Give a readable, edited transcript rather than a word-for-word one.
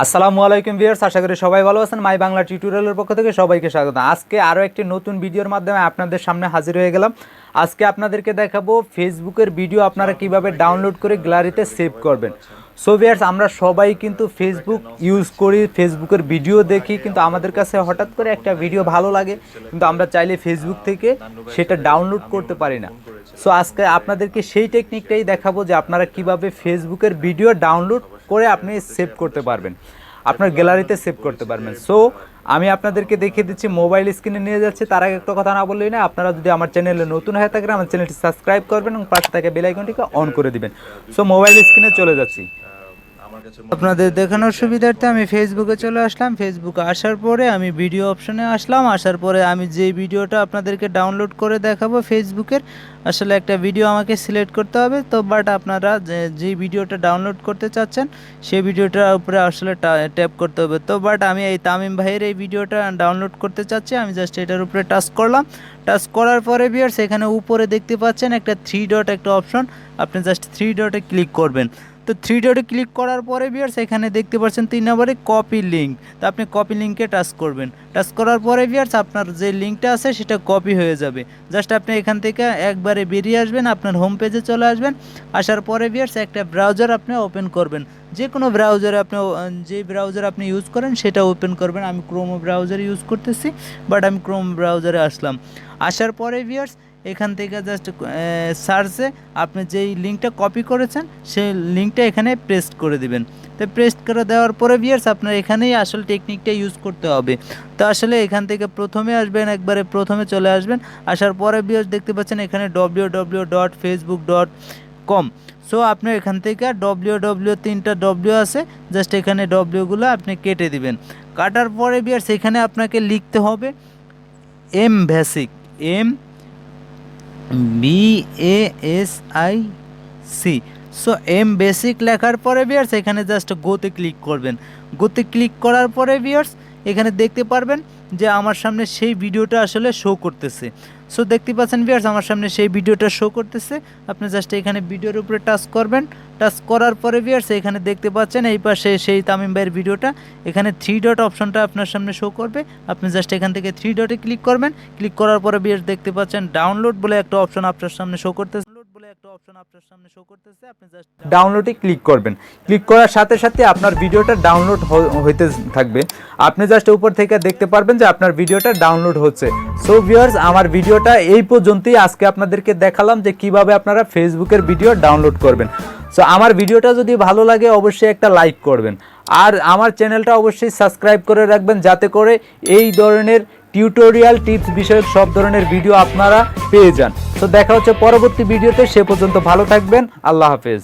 আসসালামু আলাইকুম ভিউয়ার্স, আশা করি সবাই ভালো আছেন। মাই বাংলা টিউটোরিয়ালের পক্ষ থেকে সবাইকে স্বাগত। আজকে আরও একটি নতুন ভিডিওর মাধ্যমে আপনাদের সামনে হাজির হয়ে গেলাম। আজকে আপনাদেরকে দেখাবো ফেসবুকের ভিডিও আপনারা কিভাবে ডাউনলোড করে গ্যালারিতে সেভ করবেন। সো ভিউয়ার্স, আমরা সবাই কিন্তু ফেসবুক ইউজ করি, ফেসবুকের ভিডিও দেখি, কিন্তু আমাদের কাছে হঠাৎ করে একটা ভিডিও ভালো লাগে, কিন্তু আমরা চাইলে ফেসবুক থেকে সেটা ডাউনলোড করতে পারি না। সো আজকে আপনাদেরকে সেই টেকনিকটাই দেখাবো যে আপনারা কিভাবে ফেসবুকের ভিডিও ডাউনলোড করে আপনি সেভ করতে পারবেন, আপনার গ্যালারিতে সেভ করতে পারবেন। সো আমি আপনাদেরকে দেখিয়ে দিচ্ছি, মোবাইল স্ক্রিনে নিয়ে যাচ্ছে। তার আগে একটা কথা না বললেই না, আপনারা যদি আমার চ্যানেলে নতুন হয়ে থাকেন আমার চ্যানেলটি সাবস্ক্রাইব করবেন এবং পাশে থাকা বেল আইকনটিকে অন করে দিবেন। সো মোবাইল স্ক্রিনে চলে যাচ্ছি। আপনাদের দেখানোর সুবিধার্থে আমি ফেসবুকে চলে আসলাম। ফেসবুকে আসার পরে আমি ভিডিও অপশনে আসলাম। আসার পরে আমি যে ভিডিওটা আপনাদেরকে ডাউনলোড করে দেখাবো ফেসবুকের, আসলে একটা ভিডিও আমাকে সিলেক্ট করতে হবে। তো বাট আপনারা যে ভিডিওটা ডাউনলোড করতে চাচ্ছেন সেই ভিডিওটার উপরে আসলে ট্যাপ করতে হবে। তো বাট আমি এই তামিম ভাইয়ের এই ভিডিওটা ডাউনলোড করতে চাচ্ছি। আমি জাস্ট এটার উপরে টাচ করলাম। টাচ করার পরে ভিউয়ার্স, এখানে উপরে দেখতে পাচ্ছেন একটা 3 ডট একটা অপশন, আপনি জাস্ট 3 ডটে ক্লিক করবেন। তো 3 ডটে ক্লিক করার পরে ভিউয়ার্স, এখানে দেখতে পাচ্ছেন 3 নম্বরে কপি লিঙ্ক। তো আপনি কপি লিঙ্কে টাচ করবেন। টাচ করার পরে ভিউয়ার্স, আপনার যে লিঙ্কটা আছে সেটা কপি হয়ে যাবে। জাস্ট আপনি এখান থেকে একবারে বেরিয়ে আসবেন, আপনার হোম পেজে চলে আসবেন। আসার পরে ভিউয়ার্স, একটা ব্রাউজার আপনি ওপেন করবেন। যে কোনো ব্রাউজারে আপনি যে ব্রাউজার আপনি ইউজ করেন সেটা ওপেন করবেন। আমি ক্রোম ব্রাউজার ইউজ করতেছি, বাট আমি ক্রোম ব্রাউজারে আসলাম। আসার পরে ভিউয়ার্স, এখান থেকে জাস্ট সার্চে আপনি যেই লিঙ্কটা কপি করেছেন সেই লিঙ্কটা এখানে পেস্ট করে দিবেন। তো পেস্ট করে দেওয়ার পরে ভিউয়ার্স, আপনার এখানেই আসল টেকনিকটা ইউজ করতে হবে। তো আসলে এখান থেকে প্রথমে আসবেন, একবারে প্রথমে চলে আসবেন। আসার পরে ভিউয়ার্স দেখতে পাচ্ছেন এখানে www.facebook.com। সো আপনি এখান থেকে তিনটা ডব্লিউ আছে, জাস্ট এখানে ডব্লিউগুলো আপনি কেটে দিবেন। কাটার পরে ভিউয়ার্স, এখানে আপনাকে লিখতে হবে M basic, BASIC। So M basic লেখার পরে ভিউয়ার্স, এখানে জাস্ট গোতে ক্লিক করবেন। গোতে ক্লিক করার পরে ভিউয়ার্স, এখানে দেখতে পারবেন যে আমার সামনে সেই ভিডিওটা আসলে শো করতেছে। সো দেখতে পাচ্ছেন ভিউয়ার্স, আমার সামনে সেই ভিডিওটা শো করতেছে। আপনি জাস্ট এখানে ভিডিওর উপরে টাচ করবেন। টাচ করার পরে ভিউয়ার্স, এখানে দেখতে পাচ্ছেন এই পাশে সেই তামিম ভাইয়ের ভিডিওটা, এখানে 3 ডট অপশনটা আপনার সামনে শো করবে। আপনি জাস্ট এখান থেকে 3 ডটে ক্লিক করবেন। ক্লিক করার পরে ভিউয়ার্স দেখতে পাচ্ছেন ডাউনলোড বলে একটা অপশন আপনার সামনে শো করতেছে। আপনি জাস্ট ডাউনলোডে ক্লিক করবেন। ক্লিক করার সাথে সাথে আপনার ভিডিওটা ডাউনলোড হইতে থাকবে। আপনি জাস্ট উপর থেকে দেখতে পারবেন যে আপনার ভিডিওটা ডাউনলোড হচ্ছে। সো ভিউয়ার্স, আমার ভিডিওটা এই পর্যন্তই। আজকে আপনাদেরকে দেখালাম যে কিভাবে আপনারা ফেসবুকের ভিডিও ডাউনলোড করবেন। সো আমার ভিডিওটা যদি ভালো লাগে অবশ্যই একটা লাইক করবেন, আর আমার চ্যানেলটা অবশ্যই সাবস্ক্রাইব করে রাখবেন, যাতে করে এই ধরনের টিউটোরিয়াল টিপস বিষয়ক সব ধরনের ভিডিও আপনারা পেয়ে যান। তো দেখা হচ্ছে পরবর্তী ভিডিওতে, সে পর্যন্ত ভালো থাকবেন। আল্লাহ হাফেজ।